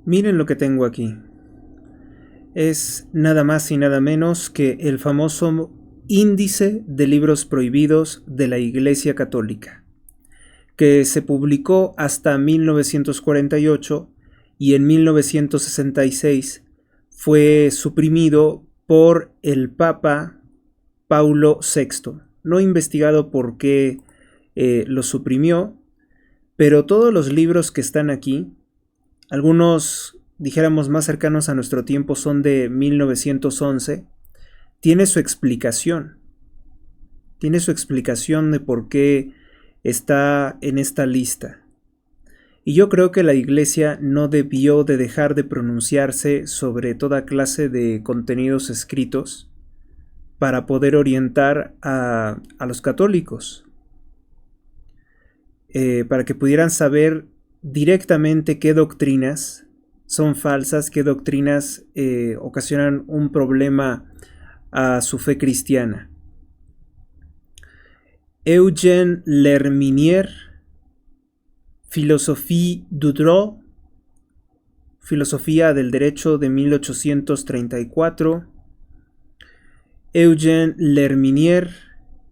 Miren lo que tengo aquí. Es nada más y nada menos que el famoso Índice de Libros Prohibidos de la Iglesia Católica, que se publicó hasta 1948 y en 1966 fue suprimido por el Papa Paulo VI. No he investigado por qué lo suprimió, pero todos los libros que están aquí, algunos dijéramos más cercanos a nuestro tiempo son de 1911, tiene su explicación. Tiene su explicación de por qué está en esta lista. Y yo creo que la Iglesia no debió de dejar de pronunciarse sobre toda clase de contenidos escritos para poder orientar a los católicos, para que pudieran saber directamente qué doctrinas son falsas, qué doctrinas ocasionan un problema a su fe cristiana. Eugène Lerminier, Philosophie du droit, Filosofía del Derecho de 1834. Eugène Lerminier,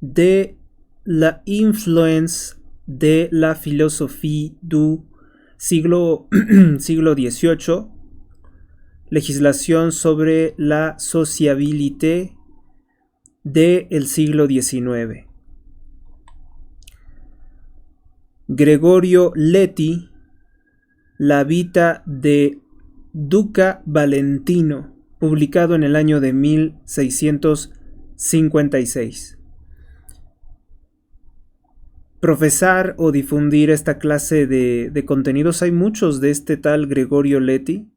de la influence de la philosophie du siglo XVIII, legislación sobre la sociabilité del siglo XIX. Gregorio Leti, La vita de Duca Valentino, publicado en el año de 1656. Profesar o difundir esta clase de contenidos hay muchos de este tal Gregorio Leti.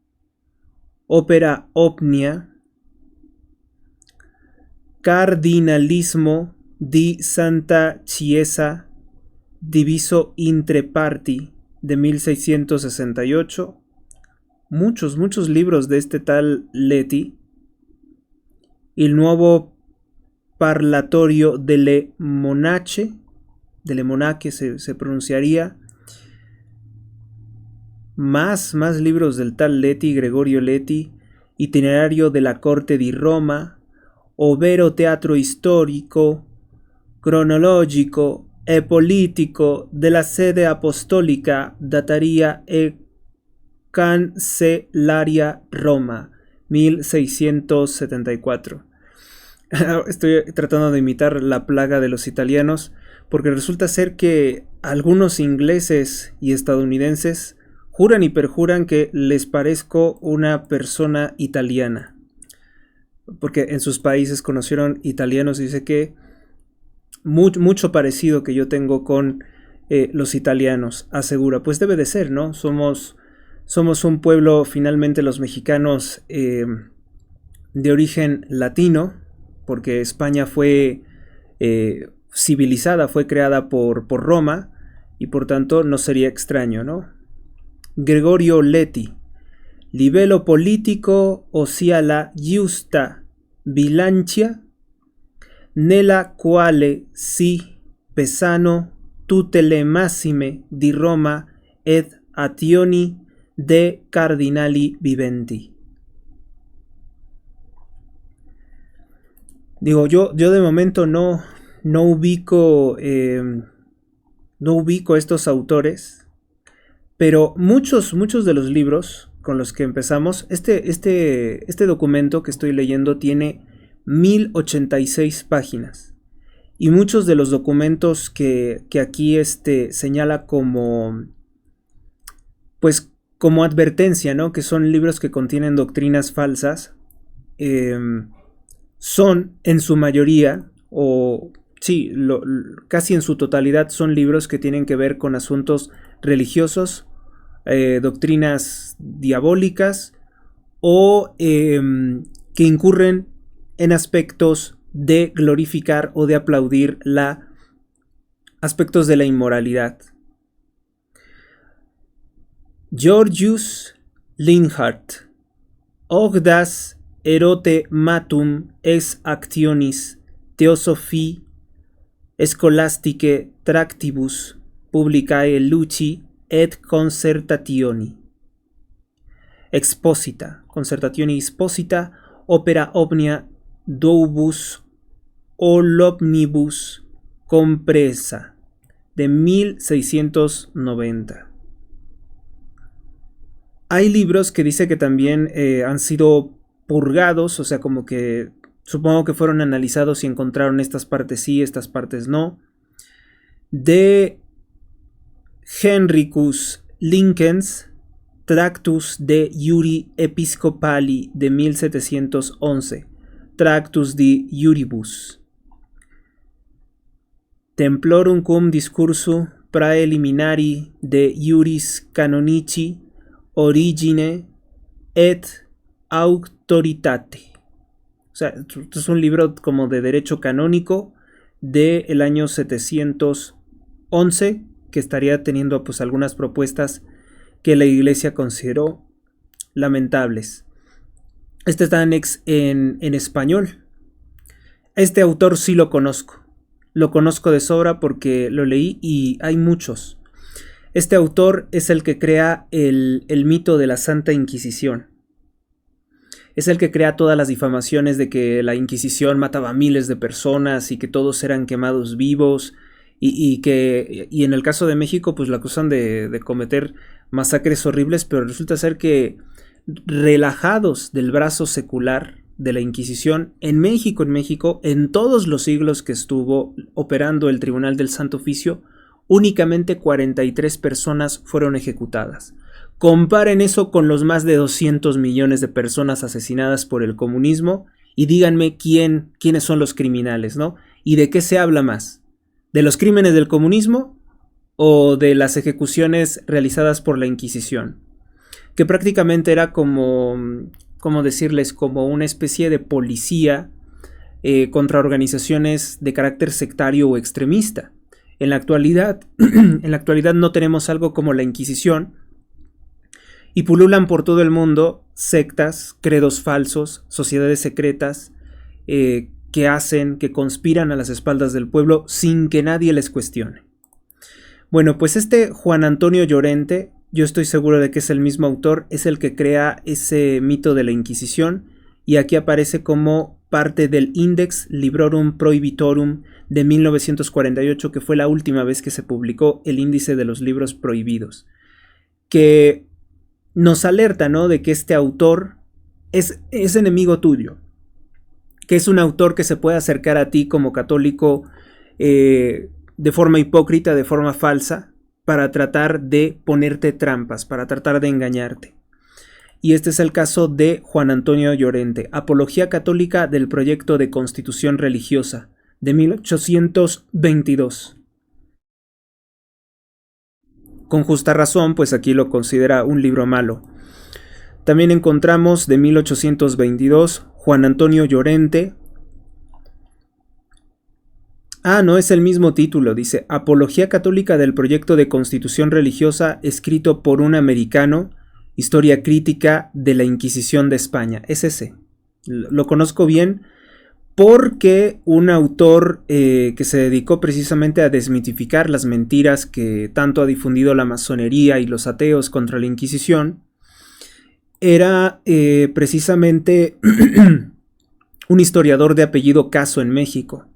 Opera Omnia, Cardinalismo di Santa Chiesa Diviso Intre Parti, de 1668. Muchos libros de este tal Leti. Il nuovo Parlatorio delle Monache se pronunciaría. Más libros del tal Leti, Gregorio Leti. Itinerario de la Corte di Roma, ovvero teatro storico, cronologico e politico della sede apostolica dataria e cancellaria Roma, 1674. Estoy tratando de imitar la plaga de los italianos, porque resulta ser que algunos ingleses y estadounidenses juran y perjuran que les parezco una persona italiana, porque en sus países conocieron italianos y dice que mucho parecido que yo tengo con los italianos, asegura. Pues debe de ser, ¿no? Somos un pueblo, finalmente los mexicanos, de origen latino, porque España fue civilizada, fue creada por Roma, y por tanto no sería extraño, ¿no? Gregorio Leti, livello politico, ossia la giusta bilancia, nella quale si pesano tutte le massime di Roma ed ationi de cardinali viventi. Digo, yo de momento no ubico estos autores, pero muchos de los libros con los que empezamos, este documento que estoy leyendo tiene 1086 páginas, y muchos de los documentos que aquí señala como, pues, como advertencia, ¿no? Que son libros que contienen doctrinas falsas, son en su mayoría, o sí, casi en su totalidad, son libros que tienen que ver con asuntos religiosos, doctrinas diabólicas, o que incurren en aspectos de glorificar o de aplaudir aspectos de la inmoralidad. Georgius Linhart, Ogdas erote matum ex actionis Theosophii Scholasticae Tractibus publicae luci et concertationi. exposita, concertatione exposita, opera omnia duobus olomnibus compresa, de 1690. Hay libros que dice que también han sido purgados, o sea, como que supongo que fueron analizados y encontraron estas partes sí, estas partes no. De Henricus Linkens, Tractus de Iuri Episcopali, de 1711, Tractus de Iuribus. Templorum cum discursu praeliminari de Iuris Canonici Origine et Autoritate. O sea, esto es un libro como de derecho canónico del año 711, que estaría teniendo pues algunas propuestas que la Iglesia consideró lamentables. Este está en español. Este autor sí lo conozco. Lo conozco de sobra porque lo leí y hay muchos. Este autor es el que crea el mito de la Santa Inquisición. Es el que crea todas las difamaciones de que la Inquisición mataba a miles de personas y que todos eran quemados vivos y en el caso de México pues la acusan de cometer masacres horribles, pero resulta ser que relajados del brazo secular de la Inquisición en México, en todos los siglos que estuvo operando el Tribunal del Santo Oficio, únicamente 43 personas fueron ejecutadas. Comparen eso con los más de 200 millones de personas asesinadas por el comunismo y díganme quiénes son los criminales, ¿no? ¿Y de qué se habla más? ¿De los crímenes del comunismo o de las ejecuciones realizadas por la Inquisición? Que prácticamente era como decirles, como una especie de policía contra organizaciones de carácter sectario o extremista. En la actualidad no tenemos algo como la Inquisición y pululan por todo el mundo sectas, credos falsos, sociedades secretas que conspiran a las espaldas del pueblo sin que nadie les cuestione. Bueno, pues este Juan Antonio Llorente, yo estoy seguro de que es el mismo autor, es el que crea ese mito de la Inquisición y aquí aparece como parte del Index Librorum Prohibitorum de 1948, que fue la última vez que se publicó el índice de los libros prohibidos, que nos alerta, ¿no?, de que este autor es enemigo tuyo, que es un autor que se puede acercar a ti como católico de forma hipócrita, de forma falsa, para tratar de ponerte trampas, para tratar de engañarte. Y este es el caso de Juan Antonio Llorente, Apología Católica del Proyecto de Constitución Religiosa, de 1822. Con justa razón, pues aquí lo considera un libro malo. También encontramos de 1822, Juan Antonio Llorente. No es el mismo título, dice Apología Católica del Proyecto de Constitución Religiosa, escrito por un americano, Historia Crítica de la Inquisición de España. Es ese. Lo conozco bien porque un autor que se dedicó precisamente a desmitificar las mentiras que tanto ha difundido la masonería y los ateos contra la Inquisición, era precisamente un historiador de apellido Caso en México.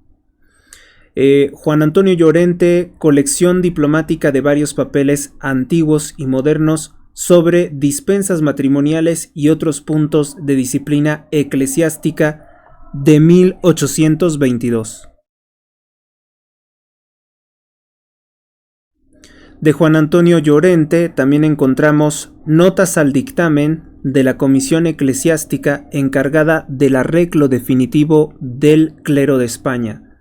Juan Antonio Llorente, colección diplomática de varios papeles antiguos y modernos sobre dispensas matrimoniales y otros puntos de disciplina eclesiástica, de 1822. De Juan Antonio Llorente también encontramos notas al dictamen de la Comisión Eclesiástica encargada del arreglo definitivo del clero de España.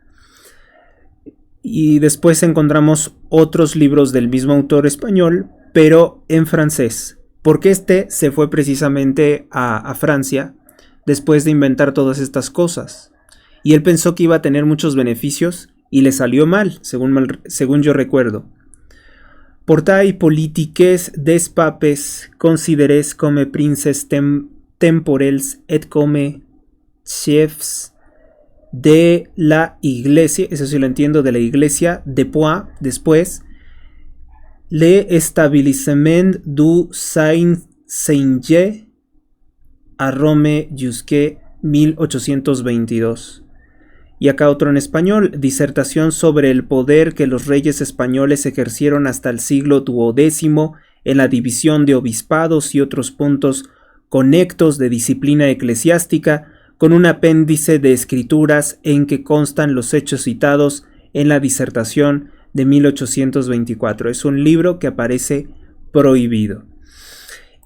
Y después encontramos otros libros del mismo autor español, pero en francés, porque este se fue precisamente a Francia después de inventar todas estas cosas. Y él pensó que iba a tener muchos beneficios y le salió mal, según yo recuerdo. Portae politiques des papes consideres come princes temporels et come chefs de la iglesia, eso sí lo entiendo, de la iglesia, depuis, después, le establissement du Saint-Seigneur a Rome Giusque, 1822. Y acá otro en español, disertación sobre el poder que los reyes españoles ejercieron hasta el siglo XII en la división de obispados y otros puntos conectos de disciplina eclesiástica, con un apéndice de escrituras en que constan los hechos citados en la disertación de 1824. Es un libro que aparece prohibido.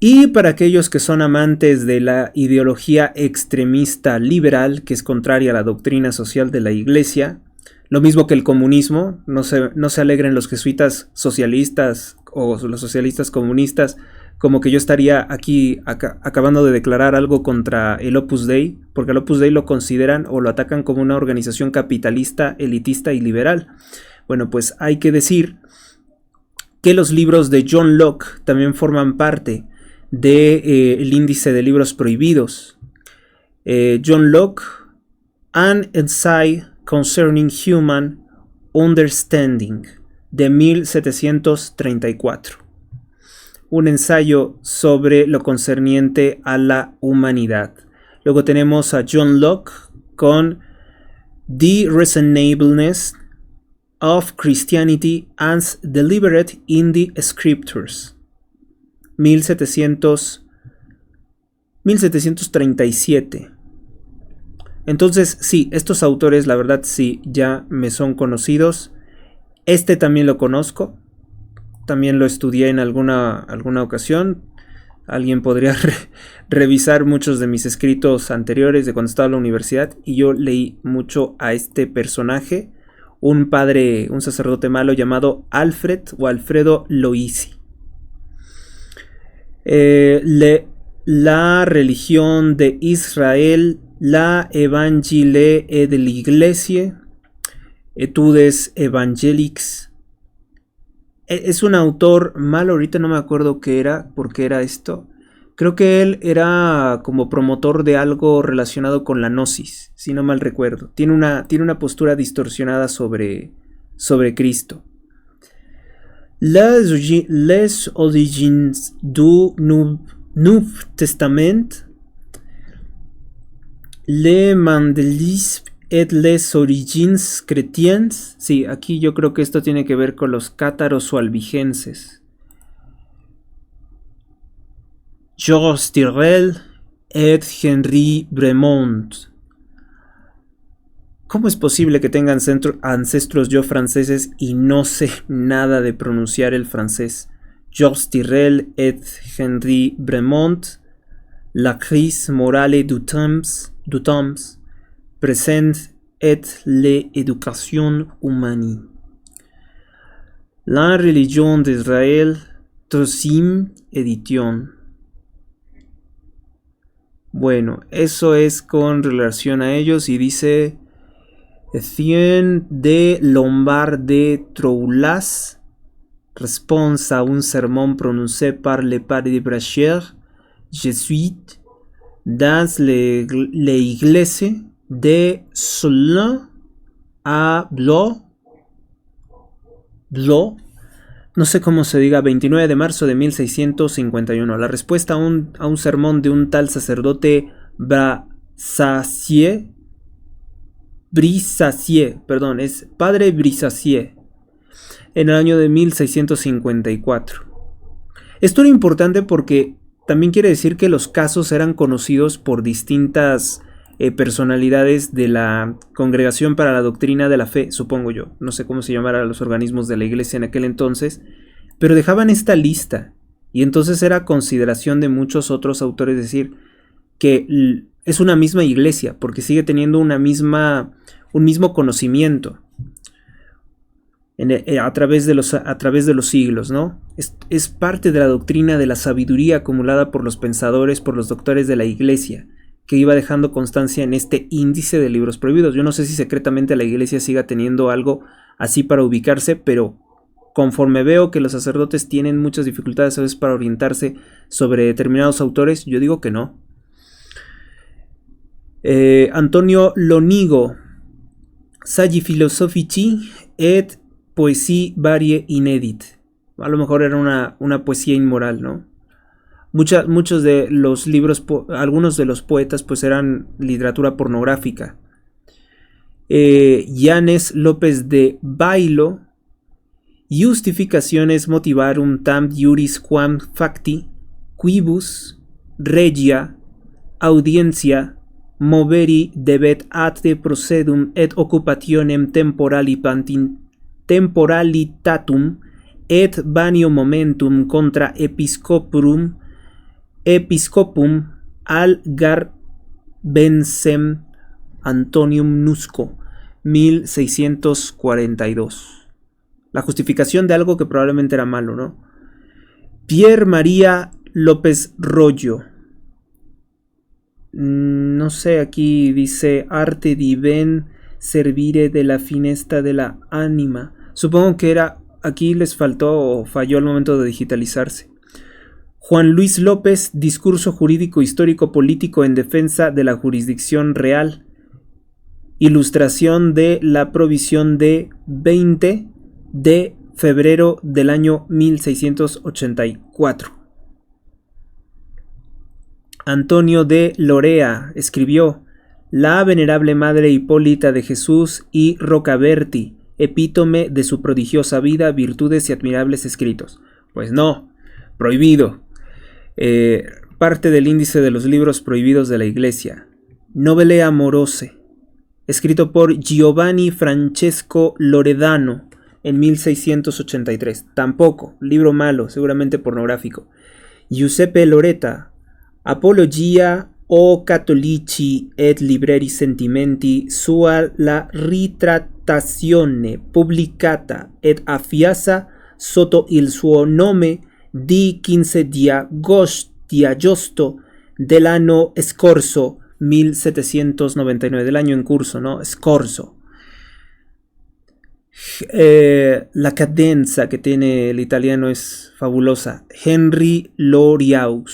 Y para aquellos que son amantes de la ideología extremista liberal, que es contraria a la doctrina social de la Iglesia, lo mismo que el comunismo, no se alegren los jesuitas socialistas o los socialistas comunistas, como que yo estaría aquí acabando de declarar algo contra el Opus Dei, porque el Opus Dei lo consideran o lo atacan como una organización capitalista, elitista y liberal. Bueno, pues hay que decir que los libros de John Locke también forman parte del índice de libros prohibidos. John Locke, An Essay Concerning Human Understanding, de 1734. Un ensayo sobre lo concerniente a la humanidad. Luego tenemos a John Locke con The Reasonableness of Christianity as Delivered in the Scriptures, 1737. Entonces, sí, estos autores, la verdad, sí, ya me son conocidos. Este también lo conozco. También lo estudié en alguna ocasión. Alguien podría revisar muchos de mis escritos anteriores de cuando estaba en la universidad. Y yo leí mucho a este personaje, un sacerdote malo llamado Alfred o Alfredo Loisi. La religión de Israel, la Evangelie de l'Iglesia, Etudes Evangeliques. Es un autor malo, ahorita no me acuerdo por qué era esto. Creo que él era como promotor de algo relacionado con la gnosis, si no mal recuerdo. Tiene una postura distorsionada sobre Cristo. Les origines du Nouveau Testament, le Mandelisme et les origines chrétiennes. Sí, aquí yo creo que esto tiene que ver con los cátaros o albigenses. Georges Tyrrell et Henri Bremont. ¿Cómo es posible que tengan ancestros yo franceses y no sé nada de pronunciar el francés? Georges Tyrrell et Henri Bremont, la crise morale du temps présente et l'éducation humaine. La religion d'Israël, troisième édition. Bueno, eso es con relación a ellos y dice Etienne de Lombard de Troulas, réponse à un sermon prononcé par le padre de Bracher, jésuite, dans l'église de Solin à Blois, no sé cómo se diga, 29 de marzo de 1651. La respuesta a un sermón de un tal sacerdote Brissacier, es padre Brissacier, en el año de 1654. Esto era importante porque también quiere decir que los casos eran conocidos por distintas personalidades de la Congregación para la Doctrina de la Fe, supongo yo. No sé cómo se llamaran los organismos de la iglesia en aquel entonces, pero dejaban esta lista y entonces era consideración de muchos otros autores decir que es una misma iglesia porque sigue teniendo un mismo conocimiento a través de los siglos, ¿no? Es parte de la doctrina de la sabiduría acumulada por los pensadores, por los doctores de la iglesia, que iba dejando constancia en este índice de libros prohibidos. Yo no sé si secretamente la iglesia siga teniendo algo así para ubicarse, pero conforme veo que los sacerdotes tienen muchas dificultades a veces para orientarse sobre determinados autores, yo digo que no. Antonio Lonigo, Saggi philosophici et poésie varie inédite. A lo mejor era una poesía inmoral, ¿no? Muchos de los libros, algunos de los poetas pues eran literatura pornográfica. Yanes López de Bailo, Justificaciones motivarum tam juris quam facti, quibus, regia, audiencia, moveri debet ate procedum et occupationem temporalitatum et vanio momentum contra episcopum Algarbensem Antonium Nusco, 1642. La justificación de algo que probablemente era malo, ¿no? Pierre María López Rollo. No sé, aquí dice arte divin servire de la finesta de la anima. Supongo que era, aquí les faltó o falló al momento de digitalizarse. Juan Luis López, discurso jurídico histórico político en defensa de la jurisdicción real. Ilustración de la provisión de 20 de febrero del año 1684. Antonio de Lorea escribió La venerable Madre Hipólita de Jesús y Rocaberti, epítome de su prodigiosa vida, virtudes y admirables escritos. Pues no, prohibido. Parte del índice de los libros prohibidos de la Iglesia. Novelle Amorose, escrito por Giovanni Francesco Loredano en 1683. Tampoco, libro malo, seguramente pornográfico. Giuseppe Loretta, Apologia o Cattolici et Libreri Sentimenti sua la ritrattazione pubblicata et affiasa sotto il suo nome di 15 di agosto dell'anno scorso, 1799, del año en curso, ¿no? Scorso. La cadenza que tiene el italiano es fabulosa. Henry Loriot.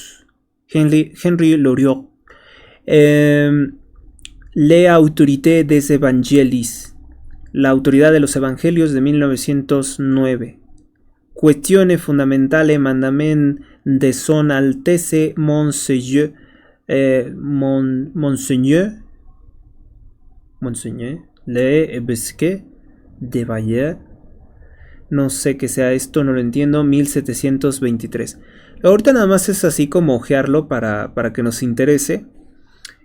Le Autorité des Evangelis, la autoridad de los evangelios, de 1909. Questione fondamentale mandament de son altesse Monseigneur le Ebesque de Bayer. No sé qué sea esto, no lo entiendo. 1723. Ahorita nada más es así como ojearlo para que nos interese.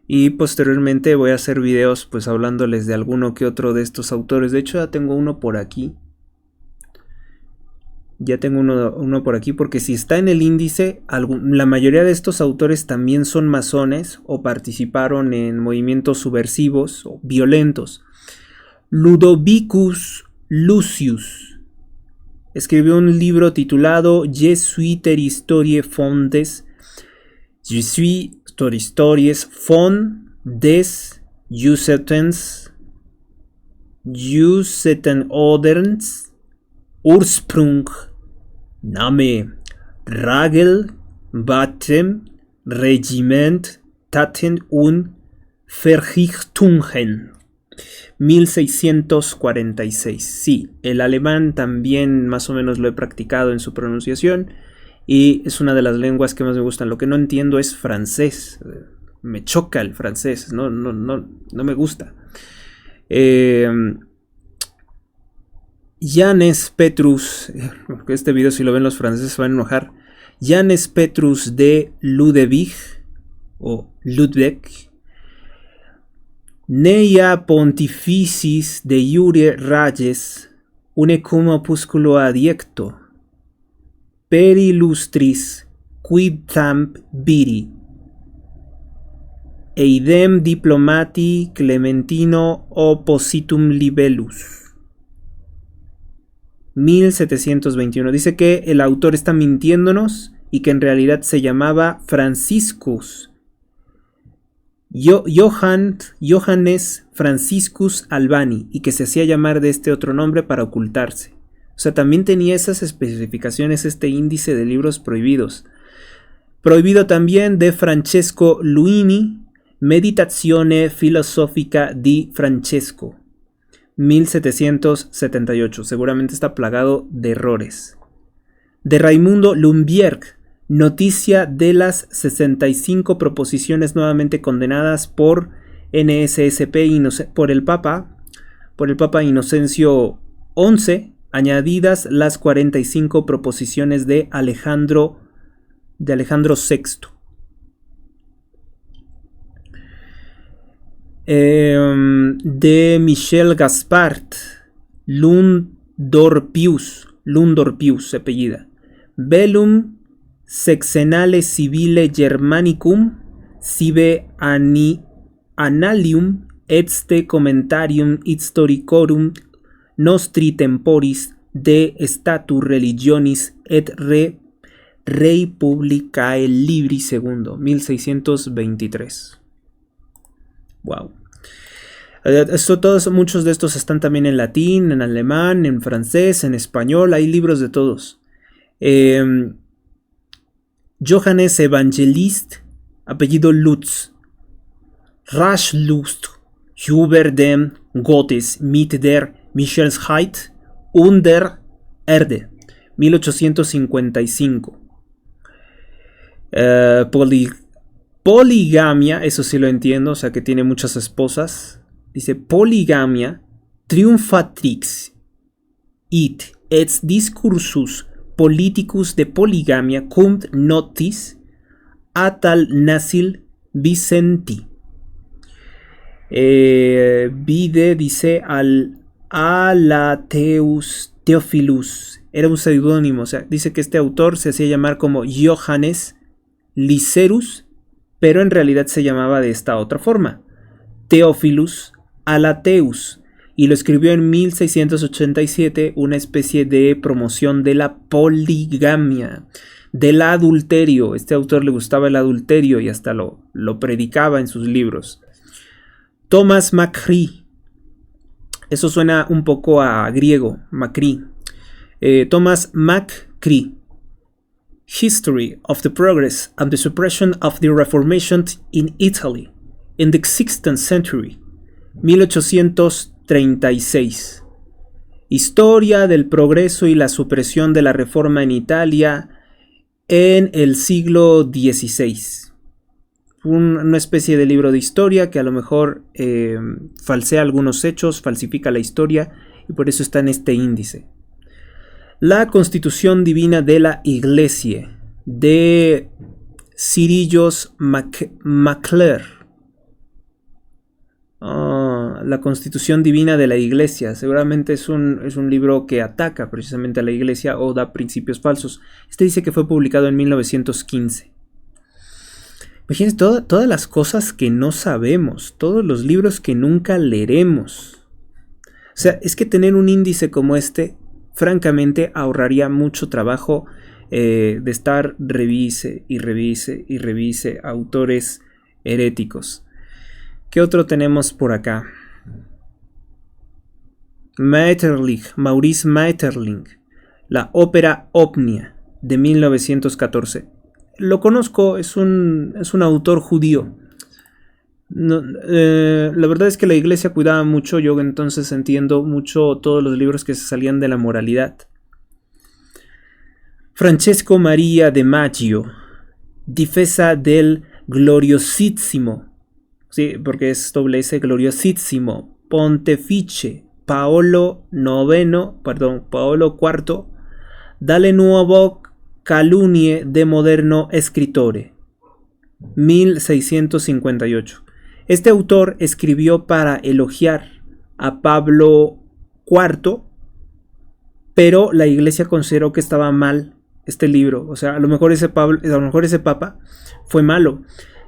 Y posteriormente voy a hacer videos pues hablándoles de alguno que otro de estos autores. De hecho ya tengo uno por aquí. Ya tengo uno por aquí, porque si está en el índice, la mayoría de estos autores también son masones o participaron en movimientos subversivos o violentos. Ludovicus Lucius escribió un libro titulado Je suis ter historie fondes, Je suis ter histories fond des Jussetens Oderns Ursprung, Name, Ragel, Batem, Regiment, Taten und Verrichtungen. 1646. Sí, el alemán también más o menos lo he practicado en su pronunciación y es una de las lenguas que más me gustan. Lo que no entiendo es francés. Me choca el francés, no me gusta. Janes Petrus, porque este video si lo ven los franceses se van a enojar. Janes Petrus de Ludwig o Ludwig, Neia Pontificis de Iure Rages, unecum opusculo adiecto, per illustris quidtamp viri, eidem diplomati Clementino oppositum libellus. 1721. Dice que el autor está mintiéndonos y que en realidad se llamaba Franciscus. Johannes Franciscus Albani, y que se hacía llamar de este otro nombre para ocultarse. O sea, también tenía esas especificaciones este índice de libros prohibidos. Prohibido también de Francesco Luini, Meditazione filosofica di Francesco. 1778, seguramente está plagado de errores. De Raimundo Lumbierg, Noticia de las 65 proposiciones nuevamente condenadas por NSSP por el Papa Inocencio XI, añadidas las 45 proposiciones de Alejandro VI. De Michel Gaspard Lundorpius se apellida. Velum sexenale civile Germanicum sive annalium etste commentarium historicorum nostri temporis de statu religionis et rei publicae libri II, 1623. Wow. Muchos de estos están también en latín, en alemán, en francés, en español. Hay libros de todos. Johannes Evangelist, apellido Lutz. Raschlust über dem Gottes mit der Michelsheit und der Erde, 1855. Poligamia, eso sí lo entiendo, o sea que tiene muchas esposas. Dice poligamia triumphatrix it et discursus politicus de poligamia cum notis atal nasil Vicenti. Vide, dice, al Alateus Theophilus. Era un seudónimo, o sea, dice que este autor se hacía llamar como Johannes Lycerus, pero en realidad se llamaba de esta otra forma, Theophilus Alateus, y lo escribió en 1687, una especie de promoción de la poligamia, del adulterio. Este autor le gustaba el adulterio y hasta lo predicaba en sus libros. Thomas Macri, eso suena un poco a griego, Macri. Thomas Macri, History of the Progress and the Suppression of the Reformation in Italy in the 16th Century, 1836. Historia del progreso y la supresión de la reforma en Italia en el siglo XVI. Una especie de libro de historia que a lo mejor falsea algunos hechos, falsifica la historia y por eso está en este índice. La Constitución Divina de la Iglesia, de Cyrillos Macler. La Constitución Divina de la Iglesia. Seguramente es un libro que ataca precisamente a la Iglesia o da principios falsos. Este dice que fue publicado en 1915. Imagínense todas las cosas que no sabemos, todos los libros que nunca leeremos. O sea, es que tener un índice como este, francamente, ahorraría mucho trabajo de estar revise autores heréticos. ¿Qué otro tenemos por acá? Maurice Maeterlinck, la ópera Omnia de 1914. Lo conozco, es un autor judío. No, la verdad es que la iglesia cuidaba mucho, yo entonces entiendo mucho todos los libros que se salían de la moralidad. Francesco Maria de Maggio, Difesa del Gloriosissimo, sí, porque es doble S, Gloriosissimo, Pontefice, Paolo IV, dalle nuovo calunnie de moderno scrittore, 1658. Este autor escribió para elogiar a Pablo IV, pero la iglesia consideró que estaba mal este libro. O sea, a lo mejor ese papa fue malo.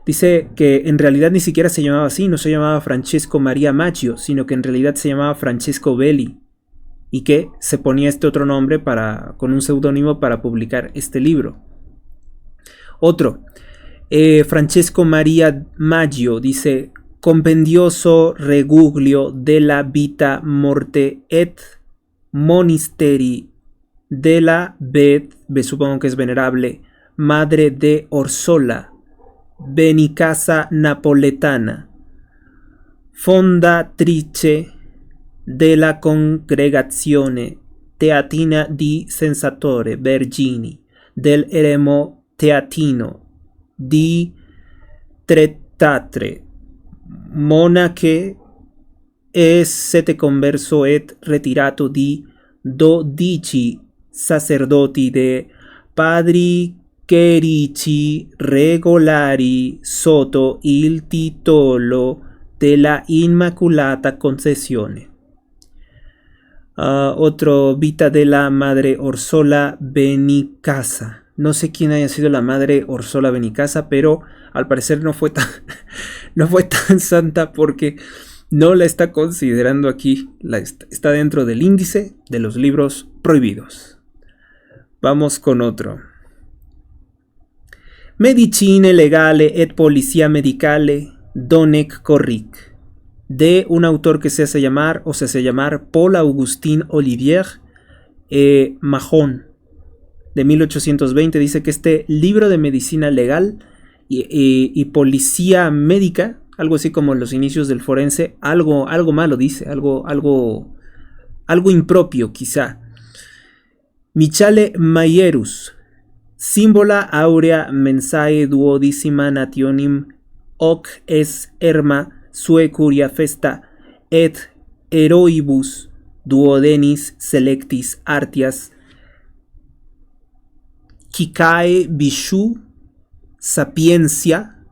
Dice que en realidad ni siquiera se llamaba así, no se llamaba Francesco Maria Maggio, sino que en realidad se llamaba Francesco Belli, y que se ponía este otro nombre con un seudónimo para publicar este libro. Otro, Francesco Maria Maggio, dice: Compendioso reguglio della vita morte et monisteri della supongo que es venerable, madre de Orsola, Benicasa napoletana, fondatrice della Congregazione Teatina di Sensatore Vergini del Eremo teatino di tretatre monache e sete converso et retirato di 12 sacerdoti de padri chierici regolari sotto il titolo della Immaculata Concezione. Otro, Vita de la Madre Orsola Benicasa. No sé quién haya sido la Madre Orsola Benicasa, pero al parecer no fue tan santa porque no la está considerando aquí. Está dentro del índice de los libros prohibidos. Vamos con otro. Medicine legale et policia medicale donec corric, de un autor que se hace llamar Paul Augustin Olivier Mahon, de 1820. Dice que este libro de medicina legal y policía médica, algo así como los inicios del forense, algo malo dice, algo impropio quizá. Michale Maierus, Symbola aurea mensae duodissima nationem hoc es erma sue curia festa et heroibus duodenis selectis artias quicae vishu sapientia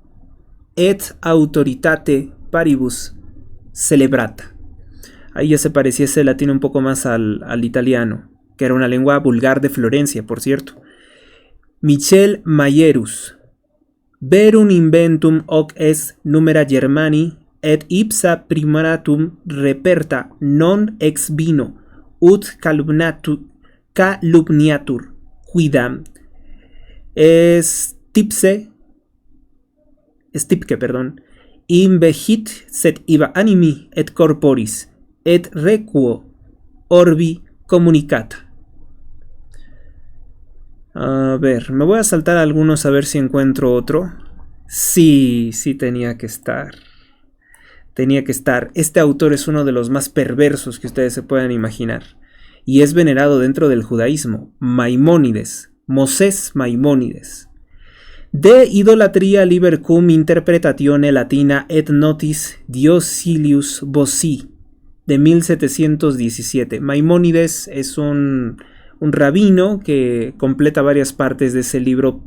et autoritate paribus celebrata. Ahí ya se parecía ese latín un poco más al italiano, que era una lengua vulgar de Florencia, por cierto. Michel Maierus, verum inventum hoc es numera Germani et ipsa primeratum reperta non ex vino ut calumniatur quidam stipke, invegit sed iba animi et corporis et requo orbi communicata. A ver, me voy a saltar algunos a ver si encuentro otro. Sí, tenía que estar. Este autor es uno de los más perversos que ustedes se puedan imaginar. Y es venerado dentro del judaísmo. Maimónides, Moses Maimónides. De idolatria liber cum interpretatione latina et notis Diosilius Bossi, de 1717. Maimónides es un rabino que completa varias partes de ese libro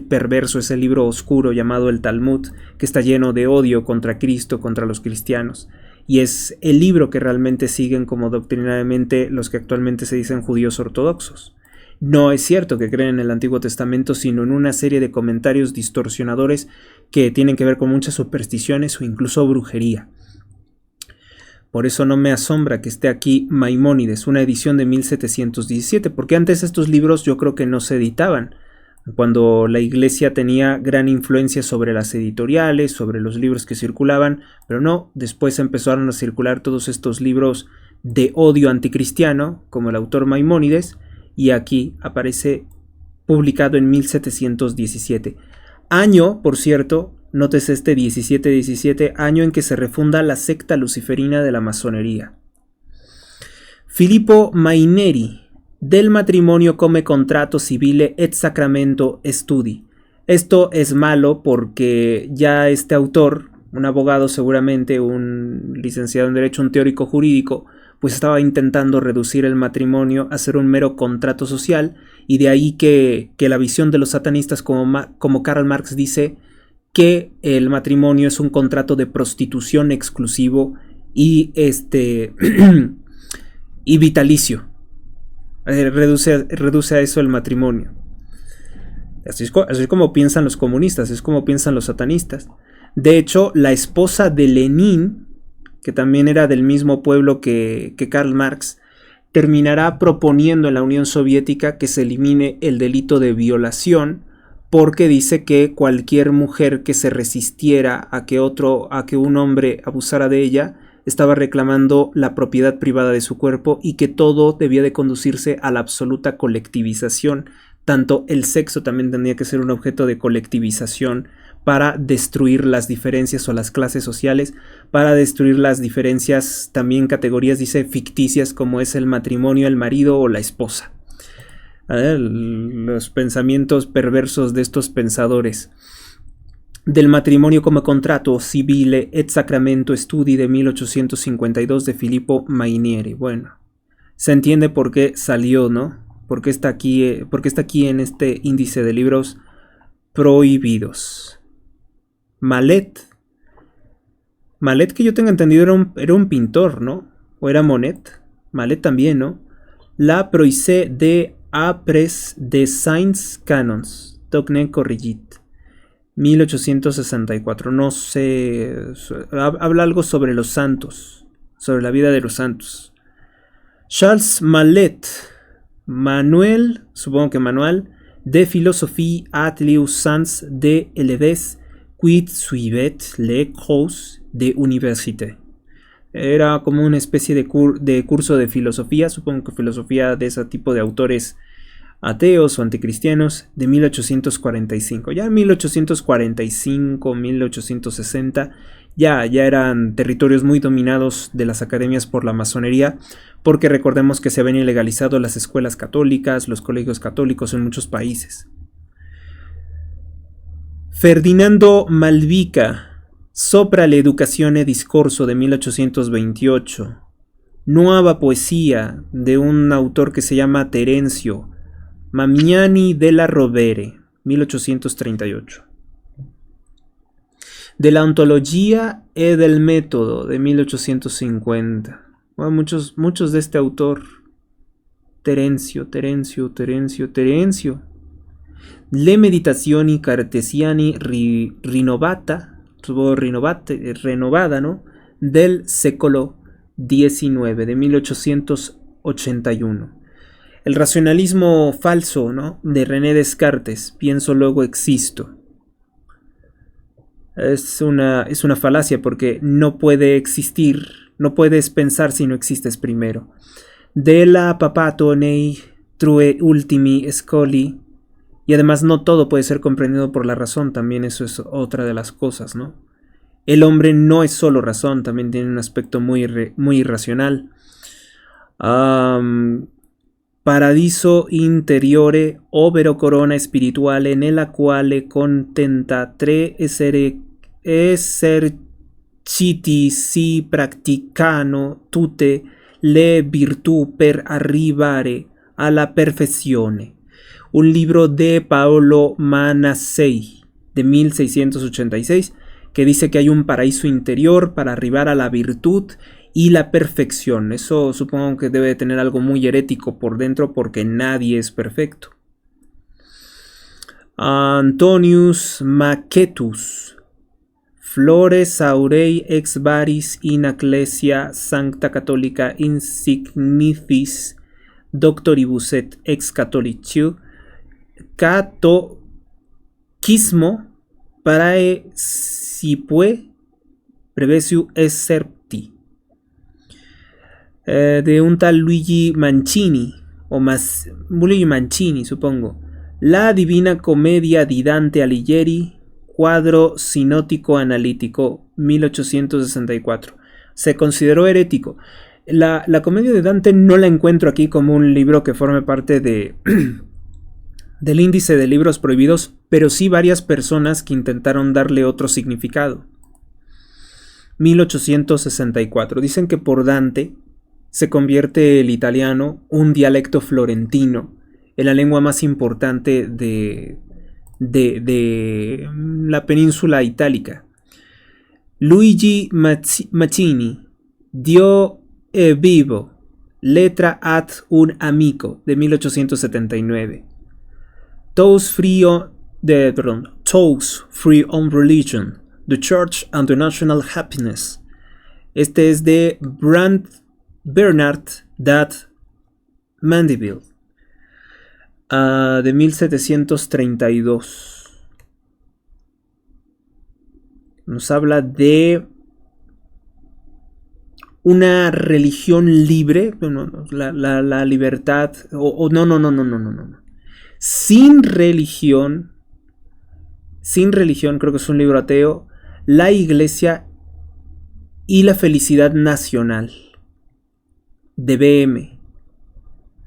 perverso, ese libro oscuro llamado el Talmud, que está lleno de odio contra Cristo, contra los cristianos, y es el libro que realmente siguen como doctrinariamente los que actualmente se dicen judíos ortodoxos. No es cierto que creen en el Antiguo Testamento, sino en una serie de comentarios distorsionadores que tienen que ver con muchas supersticiones o incluso brujería. Por eso no me asombra que esté aquí Maimónides, una edición de 1717, porque antes estos libros yo creo que no se editaban, cuando la iglesia tenía gran influencia sobre las editoriales, sobre los libros que circulaban, pero no, después empezaron a circular todos estos libros de odio anticristiano, como el autor Maimónides, y aquí aparece publicado en 1717. Año, por cierto, nótese este 1717, año en que se refunda la secta luciferina de la masonería. Filippo Maineri, del matrimonio come contratto civile et sacramento studi. Esto es malo porque ya este autor, un abogado seguramente, un licenciado en Derecho, un teórico jurídico, pues estaba intentando reducir el matrimonio a ser un mero contrato social, y de ahí que la visión de los satanistas, como Karl Marx dice, que el matrimonio es un contrato de prostitución exclusivo y y vitalicio. Reduce a eso el matrimonio. Así es como piensan los comunistas, es como piensan los satanistas. De hecho, la esposa de Lenin, que también era del mismo pueblo que Karl Marx, terminará proponiendo en la Unión Soviética que se elimine el delito de violación, porque dice que cualquier mujer que se resistiera a que un hombre abusara de ella estaba reclamando la propiedad privada de su cuerpo, y que todo debía de conducirse a la absoluta colectivización. Tanto el sexo también tendría que ser un objeto de colectivización para destruir las diferencias o las clases sociales, para destruir las diferencias, también categorías, dice, ficticias, como es el matrimonio, el marido o la esposa. los pensamientos perversos de estos pensadores. Del matrimonio come contratto civile et sacramento studi de 1852 de Filippo Mainieri. Bueno, se entiende por qué salió, ¿no? Por qué está aquí en este índice de libros prohibidos. Malet, que yo tenga entendido era un pintor, ¿no? ¿O era Monet? Malet también, ¿no? La Proise de Apres de Saints Canons, Tocne Corrigit, 1864. No sé, habla algo sobre los santos, sobre la vida de los santos. Charles Malet, Manuel, supongo que Manuel, de Philosophie at lieu sans de élèves quid suivet les cours de université. Era como una especie de curso de filosofía, supongo que filosofía de ese tipo de autores ateos o anticristianos, de 1845. Ya en 1845, 1860, ya eran territorios muy dominados de las academias por la masonería, porque recordemos que se habían ilegalizado las escuelas católicas, los colegios católicos en muchos países. Ferdinando Malvica, Sopra l'educazione discorso de 1828. Nueva poesía de un autor que se llama Terencio Mamiani della Rovere, 1838. De la ontología e del método, de 1850. Bueno, muchos de este autor. Terencio. Le meditazioni cartesiani renovada, ¿no? Del século XIX, de 1881. El racionalismo falso, ¿no? De René Descartes, pienso luego existo. Es una falacia porque no puede existir, no puedes pensar si no existes primero. De la papato nei true ultimi scoli. Y además no todo puede ser comprendido por la razón, también eso es otra de las cosas, ¿no? El hombre no es solo razón, también tiene un aspecto muy irracional. Paradiso interiore, ovvero corona spirituale, nella quale contenta tre eserciti si praticano tutte le virtù per arrivare alla perfezione. Un libro de Paolo Manasseh de 1686 que dice que hay un paraíso interior para arribar a la virtud y la perfección. Eso supongo que debe tener algo muy herético por dentro porque nadie es perfecto. Antonius Macetus, Flores aurei ex varis in ecclesia sancta catholica insignificis doctoribus et ex catholiciu catochismo praecipue prevesiu excerpti, de un tal Luigi Mancini, Luigi Mancini supongo. La Divina Comedia di Dante Alighieri, cuadro sinótico analítico, 1864. Se consideró herético. La Comedia de Dante no la encuentro aquí como un libro que forme parte de del índice de libros prohibidos, pero sí varias personas que intentaron darle otro significado. 1864. Dicen que por Dante se convierte el italiano, un dialecto florentino, en la lengua más importante de la península itálica. Luigi Mancini dio vivo letra ad un amico, de 1879. Those free on religion, the church and the national happiness. Este es de Bernard dat Mandeville, de 1732. Nos habla de una religión libre, la libertad, no. Sin religión, creo que es un libro ateo, la iglesia y la felicidad nacional, de BM.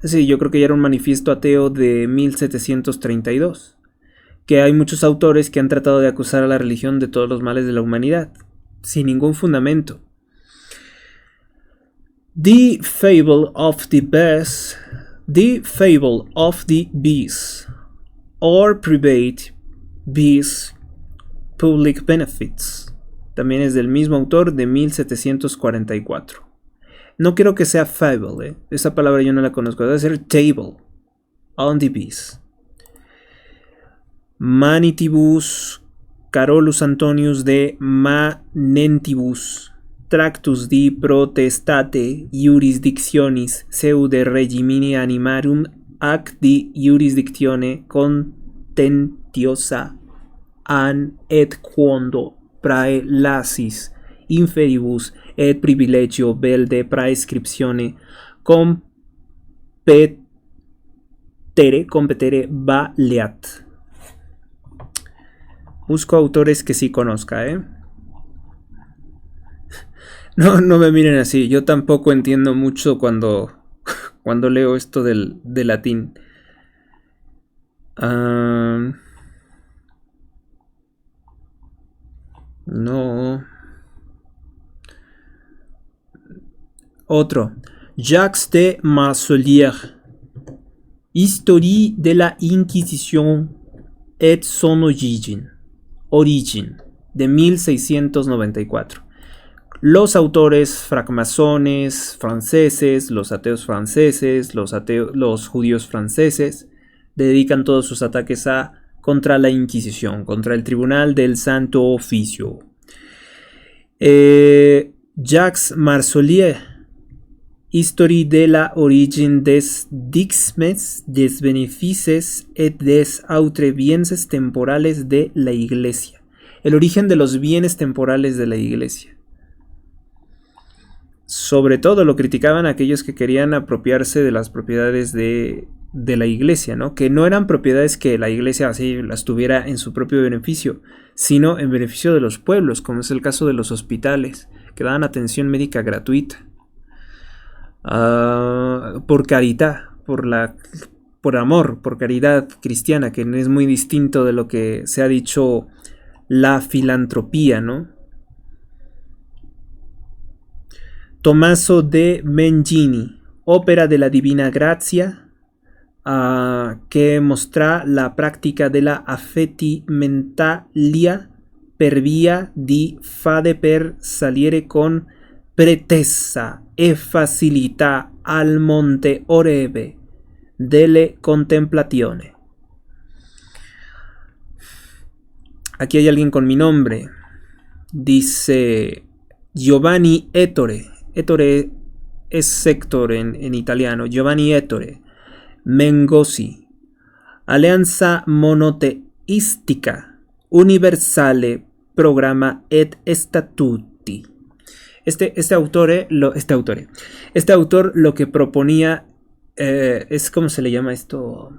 Sí, yo creo que ya era un manifiesto ateo de 1732, que hay muchos autores que han tratado de acusar a la religión de todos los males de la humanidad, sin ningún fundamento. The Fable of the Bees, or Private Bees Public Benefits. También es del mismo autor, de 1744. No quiero que sea fable, esa palabra yo no la conozco, debe ser table on the bees. Manitibus Carolus Antonius de Manentibus Tractus di Protestate Jurisdictionis Seude Regimini Animarum ac di Jurisdictione Contentiosa an et quondo prae lasis inferibus et privilegio vel de praescriptione competere valeat. Busco autores que sí conozca, No me miren así, yo tampoco entiendo mucho cuando leo esto del latín. No. Otro. Jacques de Marsollière. Historie de la Inquisition et son origine, de 1694. Los autores francmasones franceses, los ateos franceses, los judíos franceses, dedican todos sus ataques contra la Inquisición, contra el Tribunal del Santo Oficio. Jacques Marsollière, History de la origine des dixmes, des benefices et des autres bienes temporales de la Iglesia. El origen de los bienes temporales de la Iglesia. Sobre todo lo criticaban aquellos que querían apropiarse de las propiedades de la Iglesia, ¿no? Que no eran propiedades que la Iglesia así las tuviera en su propio beneficio, sino en beneficio de los pueblos, como es el caso de los hospitales, que daban atención médica gratuita. Por caridad, por amor, por caridad cristiana, que es muy distinto de lo que se ha dicho la filantropía, ¿no? Tommaso de Mengini, Ópera de la Divina Grazia, que mostra la práctica de la affettimentalia per via di fade per saliere con pretesa e facilità al monte orebe delle contemplatione. Aquí hay alguien con mi nombre. Dice Giovanni Ettore. Ettore es sector en italiano. Giovanni Ettore. Mengosi. Alleanza monoteistica universale programma et statuti. Este autor lo que proponía es, ¿cómo se le llama esto?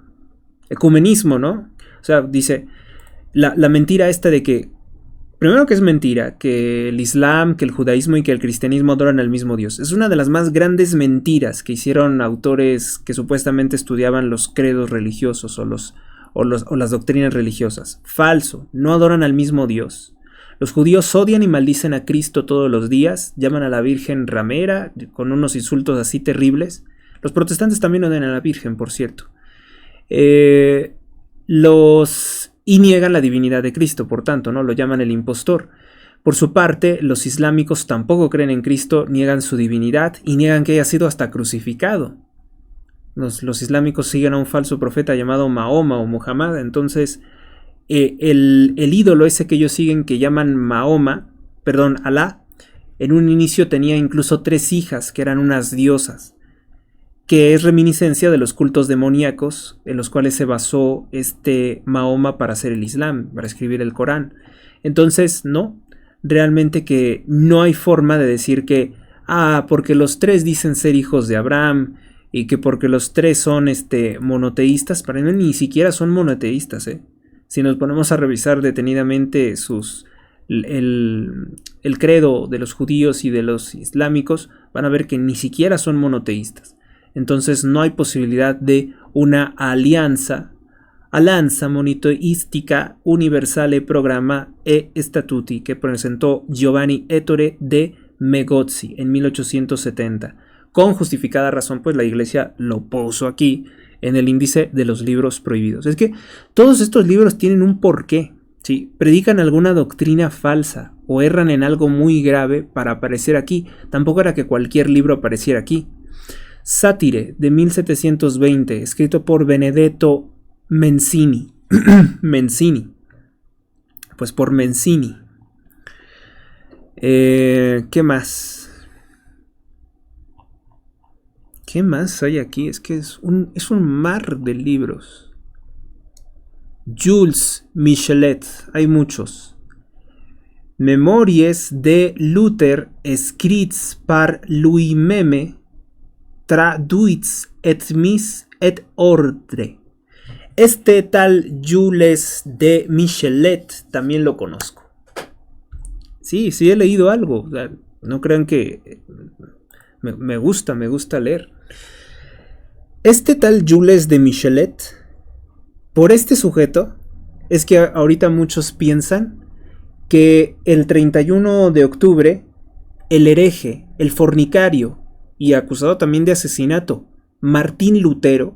Ecumenismo, ¿no? O sea, dice la mentira esta de que, primero que es mentira, que el Islam, que el judaísmo y que el cristianismo adoran al mismo Dios. Es una de las más grandes mentiras que hicieron autores que supuestamente estudiaban los credos religiosos o las doctrinas religiosas. Falso, no adoran al mismo Dios. Los judíos odian y maldicen a Cristo todos los días, llaman a la Virgen ramera con unos insultos así terribles. Los protestantes también odian a la Virgen, por cierto. Y niegan la divinidad de Cristo, por tanto, ¿no? Lo llaman el impostor. Por su parte, los islámicos tampoco creen en Cristo, niegan su divinidad y niegan que haya sido hasta crucificado. Los islámicos siguen a un falso profeta llamado Mahoma o Muhammad, entonces el ídolo ese que ellos siguen, que llaman Alá, en un inicio tenía incluso 3 hijas que eran unas diosas, que es reminiscencia de los cultos demoníacos en los cuales se basó Mahoma para hacer el Islam, para escribir el Corán. Entonces, no, realmente que no hay forma de decir que, porque los 3 dicen ser hijos de Abraham y que porque los 3 son monoteístas, para mí ni siquiera son monoteístas, Si nos ponemos a revisar detenidamente el credo de los judíos y de los islámicos, van a ver que ni siquiera son monoteístas. Entonces no hay posibilidad de una alianza monitoistica universale programma e statuti que presentó Giovanni Ettore de Megozzi en 1870. Con justificada razón, pues la Iglesia lo puso aquí en el índice de los libros prohibidos. Es que todos estos libros tienen un porqué. ¿Sí? Predican alguna doctrina falsa o erran en algo muy grave para aparecer aquí. Tampoco era que cualquier libro apareciera aquí. Sátire de 1720, escrito por Benedetto Mencini. Mencini. Pues por Mencini. ¿Qué más? ¿Qué más hay aquí? Es que es un mar de libros. Jules Michelet, hay muchos. Memories de Luther, escrits par lui-même, traduits et mis et ordre. Este tal Jules de Michelet también lo conozco. Sí, he leído algo. O sea, no crean que me gusta leer. Este tal Jules de Michelet, por este sujeto, es que ahorita muchos piensan que el 31 de octubre, el hereje, el fornicario y acusado también de asesinato, Martín Lutero,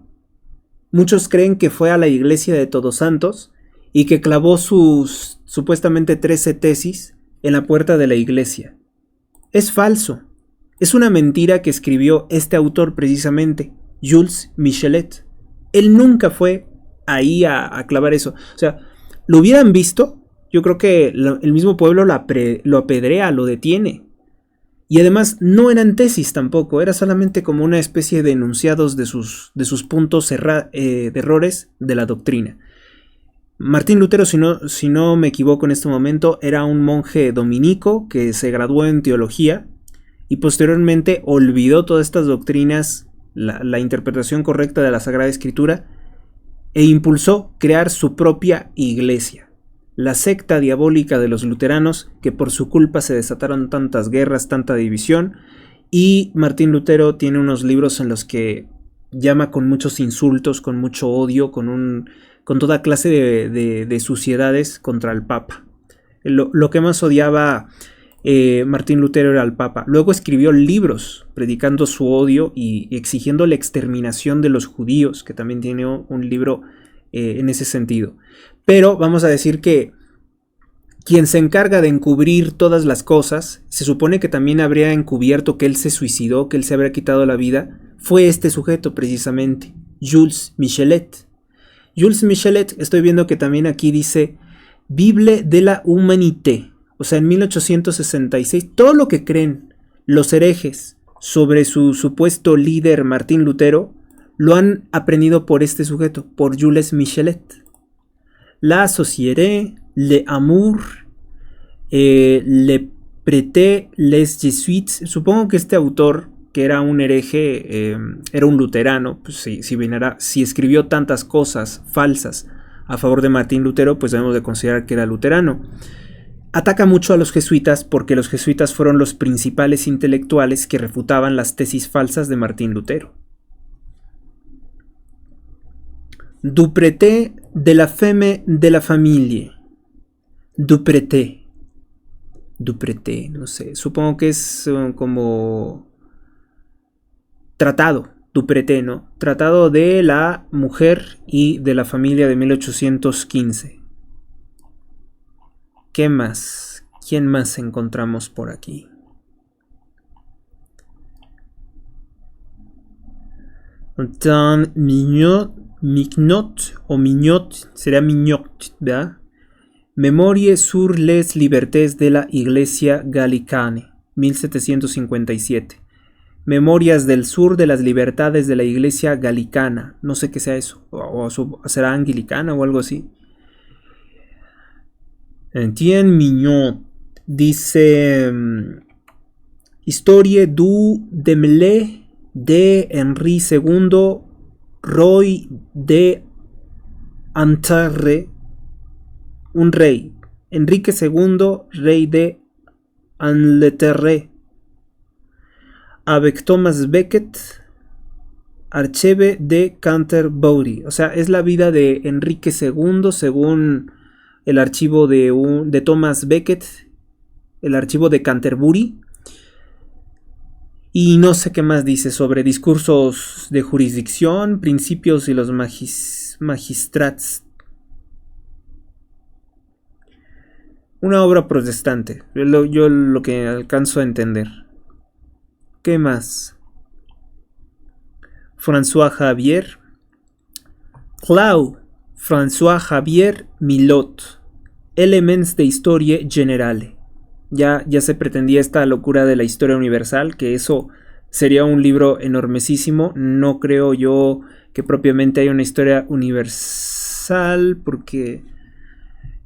muchos creen que fue a la iglesia de Todos Santos y que clavó sus supuestamente 13 tesis en la puerta de la iglesia. Es falso. Es una mentira que escribió este autor precisamente, Jules Michelet. Él nunca fue ahí a clavar eso. O sea, lo hubieran visto, yo creo que el mismo pueblo lo apedrea, lo detiene. Y además no eran tesis tampoco, era solamente como una especie de enunciados de sus puntos de errores de la doctrina. Martín Lutero, si no me equivoco en este momento, era un monje dominico que se graduó en teología y posteriormente olvidó todas estas doctrinas, la interpretación correcta de la Sagrada Escritura, e impulsó crear su propia iglesia, la secta diabólica de los luteranos, que por su culpa se desataron tantas guerras, tanta división. Y Martín Lutero tiene unos libros en los que llama con muchos insultos, con mucho odio, con toda clase de suciedades contra el Papa. Lo que más odiaba Martín Lutero era al Papa. Luego escribió libros predicando su odio y exigiendo la exterminación de los judíos, que también tiene un libro en ese sentido. Pero vamos a decir que quien se encarga de encubrir todas las cosas, se supone que también habría encubierto que él se suicidó, que él se habría quitado la vida, fue este sujeto precisamente, Jules Michelet. Jules Michelet, estoy viendo que también aquí dice Bible de la Humanité. O sea, en 1866, todo lo que creen los herejes sobre su supuesto líder Martín Lutero, lo han aprendido por este sujeto, por Jules Michelet. La Société, Le Amour, Le Prêté, Les Jésuites. Supongo que este autor, que era un hereje, era un luterano. Pues si escribió tantas cosas falsas a favor de Martín Lutero, pues debemos de considerar que era luterano. Ataca mucho a los jesuitas porque los jesuitas fueron los principales intelectuales que refutaban las tesis falsas de Martín Lutero. Dupreté de la femme de la famille. Dupreté, no sé, supongo que es como tratado, Dupreté, ¿no? Tratado de la mujer y de la familia de 1815. ¿Qué más? ¿Quién más encontramos por aquí? Mignot o Mignot, será Mignot, ¿verdad? Memorie sur les libertés de la Iglesia Gallicane, 1757. Memorias del sur de las libertades de la Iglesia Gallicana. No sé qué sea eso, o será anglicana o algo así. Etienne Mignot dice Historie du Demlé de Henri II Roy de Antarre, un rey, Enrique II, rey de Angleterre. Avec Thomas Becket, Archive de Canterbury. O sea, es la vida de Enrique II según el archivo de Thomas Becket, el archivo de Canterbury. Y no sé qué más dice sobre discursos de jurisdicción, principios y los magistrats. Una obra protestante, yo lo que alcanzo a entender. ¿Qué más? François Xavier. François Xavier Milot. Elements de Historie Generale. Ya se pretendía esta locura de la historia universal, que eso sería un libro enormesísimo. No creo yo que propiamente haya una historia universal, porque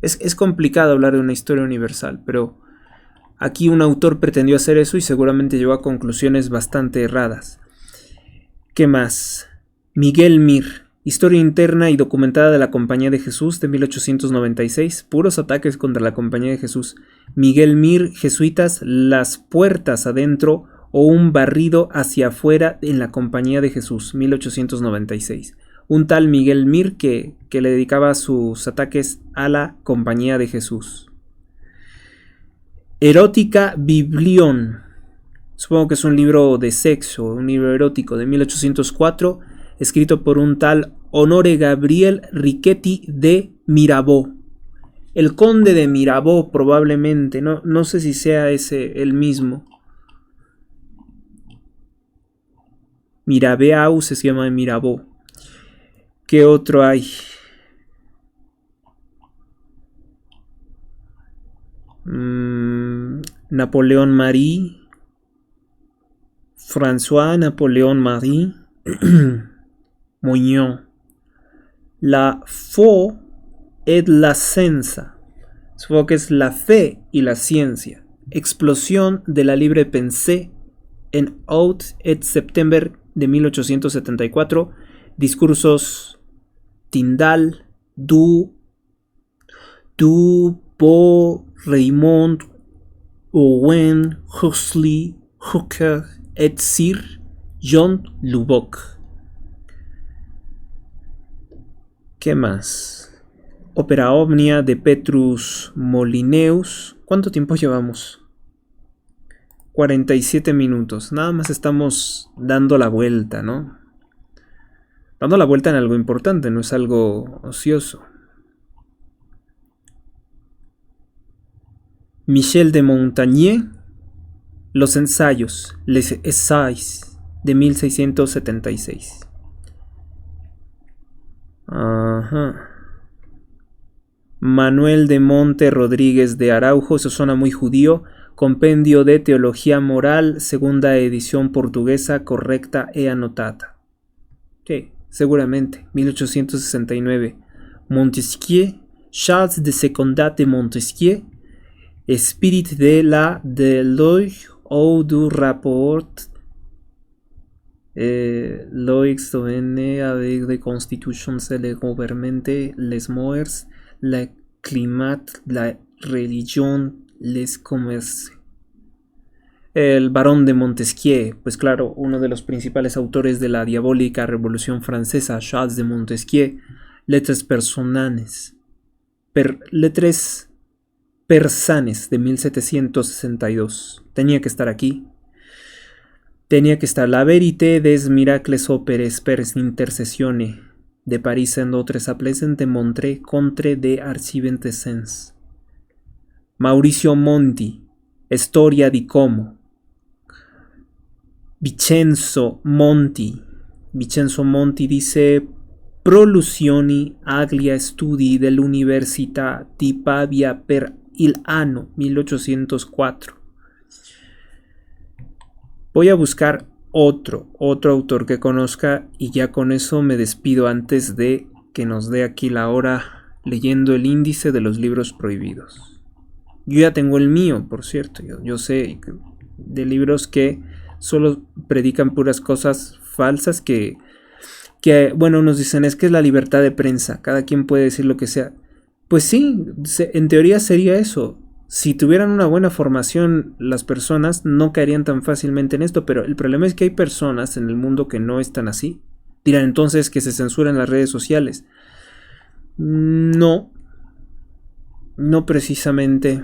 es complicado hablar de una historia universal, pero aquí un autor pretendió hacer eso y seguramente llegó a conclusiones bastante erradas. ¿Qué más? Miguel Mir, Historia interna y documentada de la Compañía de Jesús de 1896, puros ataques contra la Compañía de Jesús. Miguel Mir, Jesuitas, las puertas adentro o un barrido hacia afuera en la Compañía de Jesús, 1896. Un tal Miguel Mir que le dedicaba sus ataques a la Compañía de Jesús. Erótica Biblión. Supongo que es un libro de sexo, un libro erótico de 1804, escrito por un tal Honore Gabriel Riquetti de Mirabeau. El conde de Mirabeau probablemente, no sé si sea ese el mismo. Mirabeau se llama Mirabeau. ¿Qué otro hay? Napoleón Marie. François Napoléon Marie. Moignon. La foi et la science. Supongo que es la fe y la ciencia. Explosión de la libre pensée en août et septembre de 1874. Discursos Tyndall, Du Bois, Raymond, Owen, Huxley, Hooker et Sir John Lubbock. ¿Qué más? Opera Omnia de Petrus Molineus. ¿Cuánto tiempo llevamos? 47 minutos. Nada más estamos dando la vuelta, ¿no? Dando la vuelta en algo importante, no es algo ocioso. Michel de Montaigne, Los ensayos, Les Essays, de 1676. Ajá. Manuel de Monte Rodríguez de Araujo, eso suena muy judío. Compendio de Teología Moral, segunda edición portuguesa, correcta e anotada. Sí, seguramente, 1869. Montesquieu, Charles de Secondat de Montesquieu, Esprit de la Loi ou du rapport Loix devenu avec des constitutions et le gouvernement, les mœurs, le climat, la religion, les commerces. El barón de Montesquieu, pues claro, uno de los principales autores de la diabólica Revolución Francesa, Charles de Montesquieu, Lettres Personanes, Lettres Persanes de 1762. Tenía que estar aquí. Tenía que estar La Vérité des Miracles Opéres per Intercessione de Paris en d'autres appels de Montré contre de Archiventesens. Mauricio Monti, Storia di Como. Vincenzo Monti dice Prolusioni aglia studi dell'Università di Pavia per il anno 1804. Voy a buscar otro autor que conozca y ya con eso me despido antes de que nos dé aquí la hora leyendo el índice de los libros prohibidos. Yo ya tengo el mío, por cierto. Yo sé de libros que solo predican puras cosas falsas que bueno, nos dicen es que es la libertad de prensa, cada quien puede decir lo que sea. Pues sí, en teoría sería eso. Si tuvieran una buena formación, las personas no caerían tan fácilmente en esto, pero el problema es que hay personas en el mundo que no están así. Dirán entonces que se censuran las redes sociales. No, no precisamente.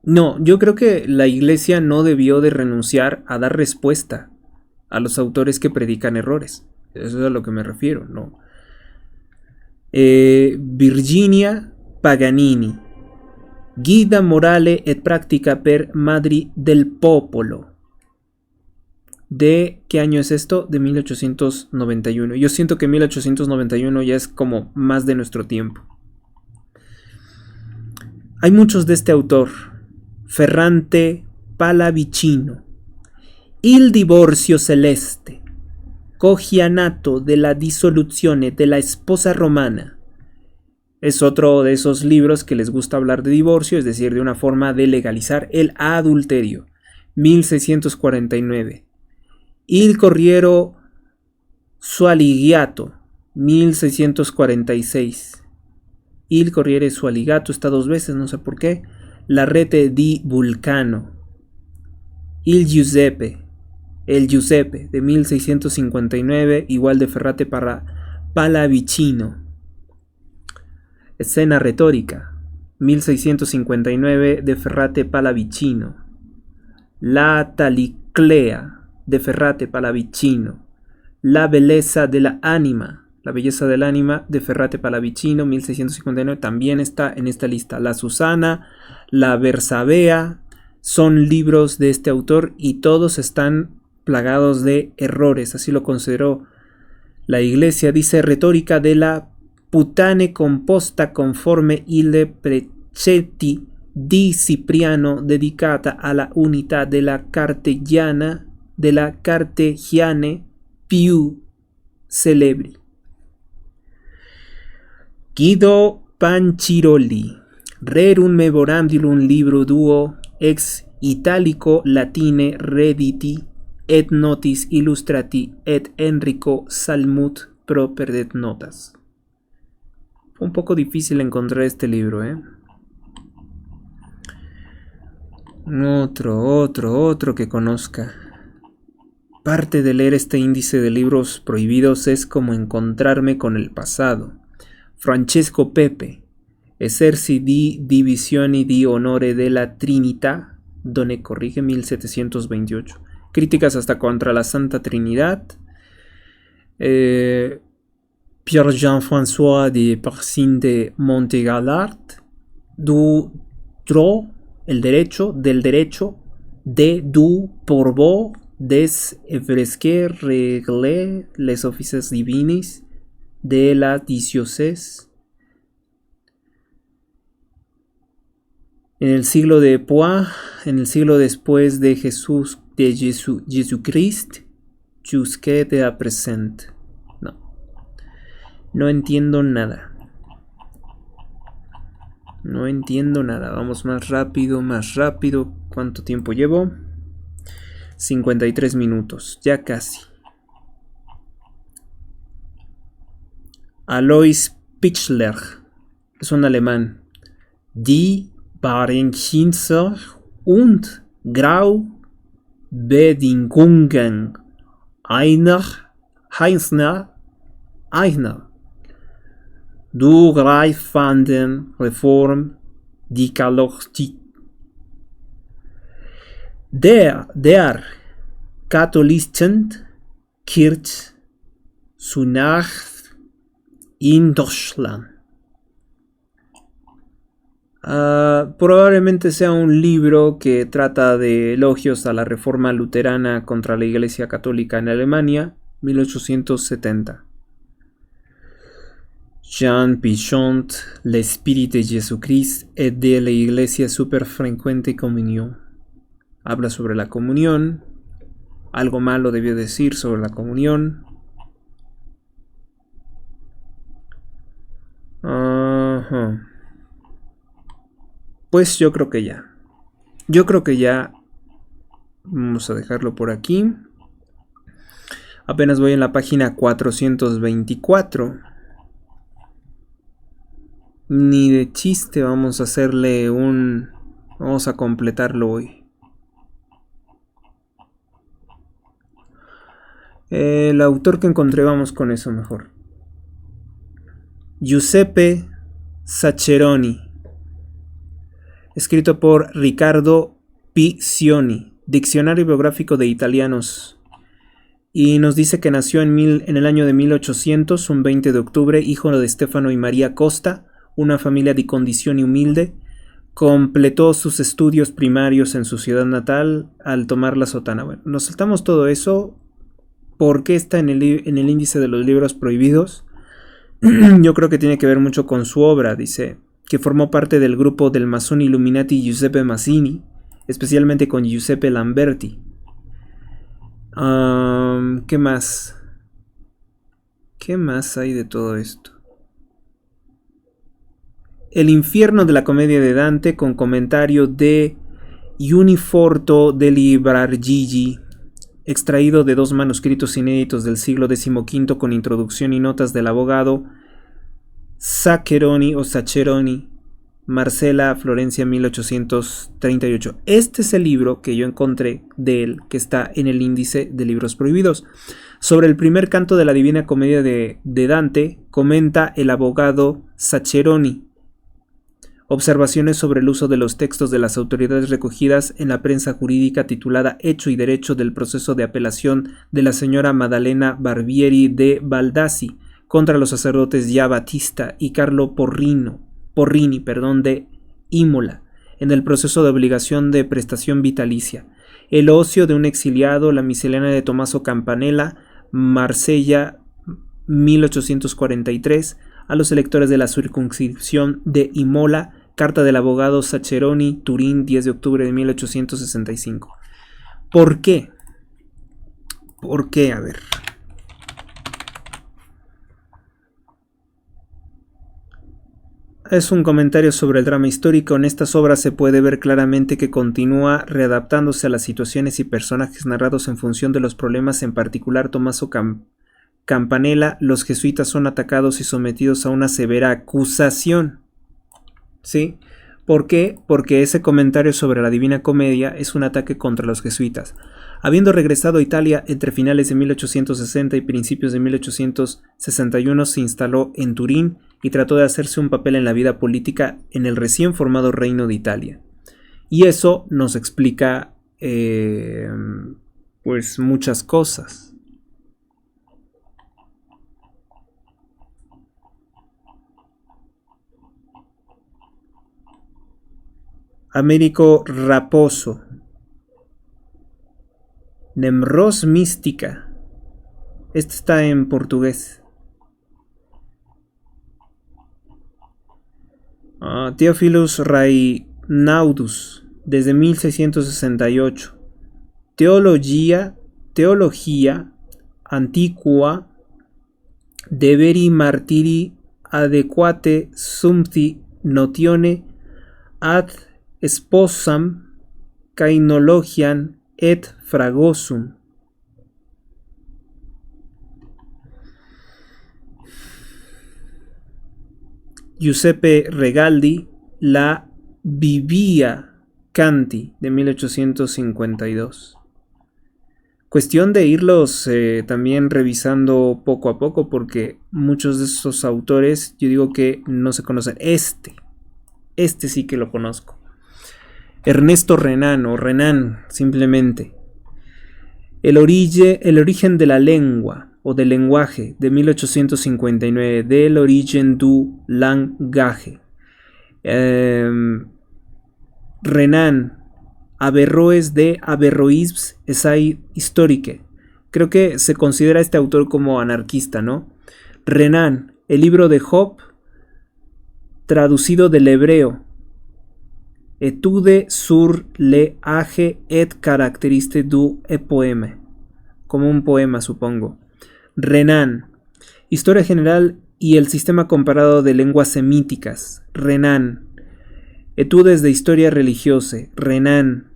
No, yo creo que la iglesia no debió de renunciar a dar respuesta a los autores que predican errores. Eso es a lo que me refiero, ¿no? Virginia Paganini, Guida morale et practica per madri del popolo. ¿De qué año es esto? De 1891. Yo siento que 1891 ya es como más de nuestro tiempo. Hay muchos de este autor. Ferrante Pallavicino. Il divorzio celeste. Cogianato de la dissoluzione de la esposa romana. Es otro de esos libros que les gusta hablar de divorcio, es decir, de una forma de legalizar el adulterio. 1649. Il Corriere Sualigiato. 1646. Il Corriere Sualigiato está dos veces, no sé por qué. La Rete di Vulcano. El Giuseppe, de 1659, igual de Ferrate Pallavicino. Escena retórica, 1659, de Ferrate Pallavicino. La Taliclea, de Ferrate Pallavicino. La belleza de la ánima, de Ferrate Pallavicino, 1659, también está en esta lista. La Susana, la Versavea, son libros de este autor y todos están plagados de errores, así lo consideró la iglesia. Dice: retórica de la putane composta conforme il precetti di Cipriano, dedicata alla unità della cartegiane più celebri. Guido Panciroli, rerum memorandum libro duo ex italico latine rediti et notis illustrati et Enrico Salmut properdet notas. Fue un poco difícil encontrar este libro, Otro que conozca. Parte de leer este índice de libros prohibidos es como encontrarme con el pasado. Francesco Pepe, Eserci di divisioni di onore della Trinità, Donne corrige, 1728. Críticas hasta contra la Santa Trinidad. Pierre-Jean-François de Persin de Montegalard. Du droit, el derecho, del derecho. De du pourvoir des evresques régler les offices divinis de la diocèse. En el siglo de Poix, en el siglo después de Jesucristo, jusque de la present. No entiendo nada. No entiendo nada. Vamos más rápido. ¿Cuánto tiempo llevo? 53 minutos, ya casi. Alois Pichler, es un alemán. Die Barenhinzer und Graubedingungen einer durchgreifenden Reform Dialogistik der katholischen Kirche zunächst in Deutschland. Probablemente sea un libro que trata de elogios a la reforma luterana contra la Iglesia Católica en Alemania, 1870. Jean Pichon, l'Esprit de Jésus-Christ et de la Iglesia super frecuente comunión. Habla sobre la comunión. Algo malo debió decir sobre la comunión. Pues yo creo que ya. Vamos a dejarlo por aquí. Apenas voy en la página 424. Ni de chiste vamos a hacerle vamos a completarlo hoy. El autor que encontré, vamos con eso mejor. Giuseppe Saccheroni, escrito por Riccardo Piccioni, Diccionario Biográfico de Italianos. Y nos dice que nació en el año de 1800, un 20 de octubre, hijo de Stefano y María Costa, una familia de condición humilde. Completó sus estudios primarios en su ciudad natal al tomar la sotana. Bueno, nos saltamos todo eso. ¿Por qué está en el índice de los libros prohibidos? Yo creo que tiene que ver mucho con su obra. Dice que formó parte del grupo del masón Illuminati Giuseppe Mazzini, especialmente con Giuseppe Lamberti. ¿Qué más? ¿Qué más hay de todo esto? El infierno de la comedia de Dante, con comentario de Uniforto degli Bargigi, extraído de 2 manuscritos inéditos del siglo XV con introducción y notas del abogado Saccheroni o Saccheroni, Marcella, Florencia, 1838. Este es el libro que yo encontré de él, que está en el índice de libros prohibidos. Sobre el primer canto de la Divina Comedia de Dante, comenta el abogado Saccheroni. Observaciones sobre el uso de los textos de las autoridades recogidas en la prensa jurídica titulada Hecho y Derecho del proceso de apelación de la señora Maddalena Barbieri de Baldassi contra los sacerdotes Gia Battista y Carlo Porrini, de Imola, en el proceso de obligación de prestación vitalicia. El ocio de un exiliado, la miscelánea de Tommaso Campanella, Marsella, 1843, a los electores de la circunscripción de Imola, carta del abogado Saccheroni, Turín, 10 de octubre de 1865. ¿Por qué? ¿Por qué? A ver. Es un comentario sobre el drama histórico. En estas obras se puede ver claramente que continúa readaptándose a las situaciones y personajes narrados en función de los problemas, en particular Tommaso Campanella. Los jesuitas son atacados y sometidos a una severa acusación. ¿Sí? ¿Por qué? Porque ese comentario sobre la Divina Comedia es un ataque contra los jesuitas. Habiendo regresado a Italia entre finales de 1860 y principios de 1861, se instaló en Turín y trató de hacerse un papel en la vida política en el recién formado Reino de Italia. Y eso nos explica pues muchas cosas. Américo Raposo, Nemros Mística. Este está en portugués. Theophilus Raynaudus, desde 1668. Teología antiqua deberi martiri adequate sumpti notione ad sposam kainologian et fragosum. Giuseppe Regaldi, La Vivia Canti, de 1852. Cuestión de irlos también revisando poco a poco, porque muchos de esos autores yo digo que no se conocen. Este sí que lo conozco. Ernesto Renan, o Renan simplemente. El origen de la lengua o del lenguaje, de 1859, del origen du langage. Renan, Averroes de Averroismes essai historique. Creo que se considera este autor como anarquista, ¿no? Renan, el libro de Job, traducido del hebreo. Etude sur le age et caractériste du poème. Como un poema, supongo. Renan, Historia General y el Sistema Comparado de Lenguas Semíticas. Renan, Etudes de Historia Religiosa. Renan,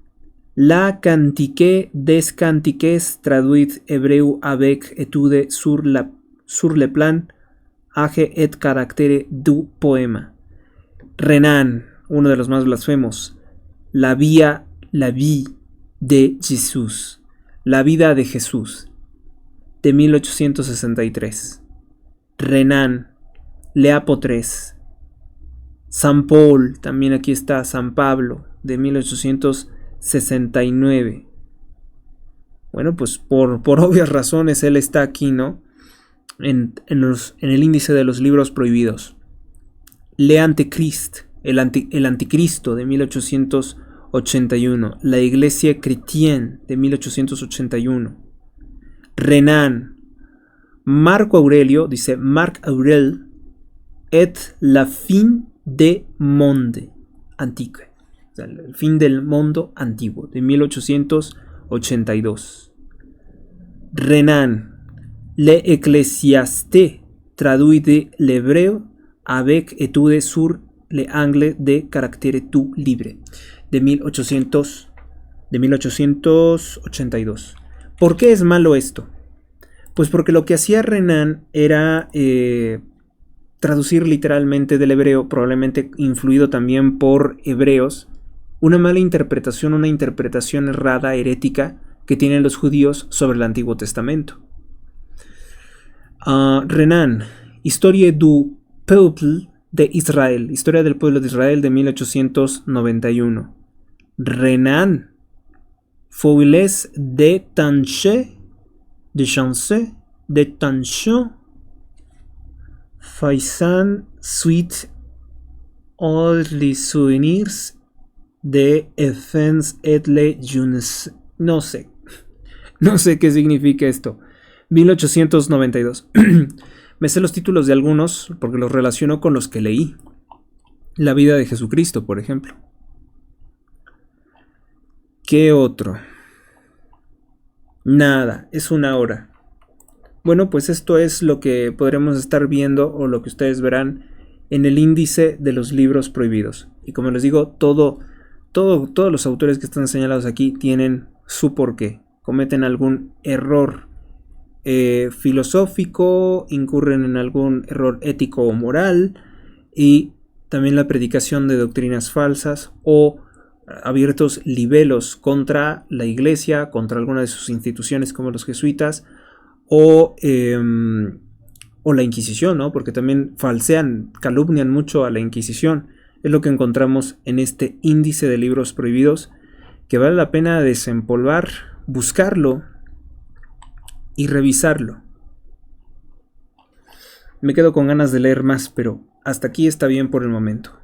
La Cantique des Cantiques traduit hebreu avec etude sur le plan age et caractere du poema. Renan, uno de los más blasfemos. La vie de Jesús. La vida de Jesús. de 1863. Renan, Leapo III, San Paul, también aquí está San Pablo, de 1869. Bueno, pues por obvias razones él está aquí, ¿no? En el índice de los libros prohibidos. Le Antichrist, el Anticristo, de 1881. La Iglesia Chrétienne, de 1881. Renan, Marco Aurelio, dice Marc Aurel, et la fin de monde antique, o sea, el fin del mundo antiguo, de 1882. Renan, Le Ecclésiaste, traduit de l'hébreu avec étude sur le anglais de caractère tout libre, de 1882. ¿Por qué es malo esto? Pues porque lo que hacía Renan era traducir literalmente del hebreo, probablemente influido también por hebreos, una mala interpretación, una interpretación errada, herética, que tienen los judíos sobre el Antiguo Testamento. Renan, Historia du peuple de Israel, Historia del pueblo de Israel, de 1891. Renan, Fouilles de Tanche, de Chance, de Tanchon, Faisan suite all les souvenirs de Effens et les Jeunes. No sé qué significa esto. 1892. Me sé los títulos de algunos porque los relaciono con los que leí. La vida de Jesucristo, por ejemplo. ¿Qué otro? Nada, es una hora. Bueno, pues esto es lo que podremos estar viendo o lo que ustedes verán en el índice de los libros prohibidos. Y como les digo, todos los autores que están señalados aquí tienen su porqué. Cometen algún error filosófico, incurren en algún error ético o moral, y también la predicación de doctrinas falsas o abiertos libelos contra la iglesia, contra alguna de sus instituciones como los jesuitas, o la Inquisición, ¿no? Porque también falsean, calumnian mucho a la Inquisición. Es lo que encontramos en este índice de libros prohibidos, que vale la pena desempolvar, buscarlo y revisarlo. Me quedo con ganas de leer más, pero hasta aquí está bien por el momento.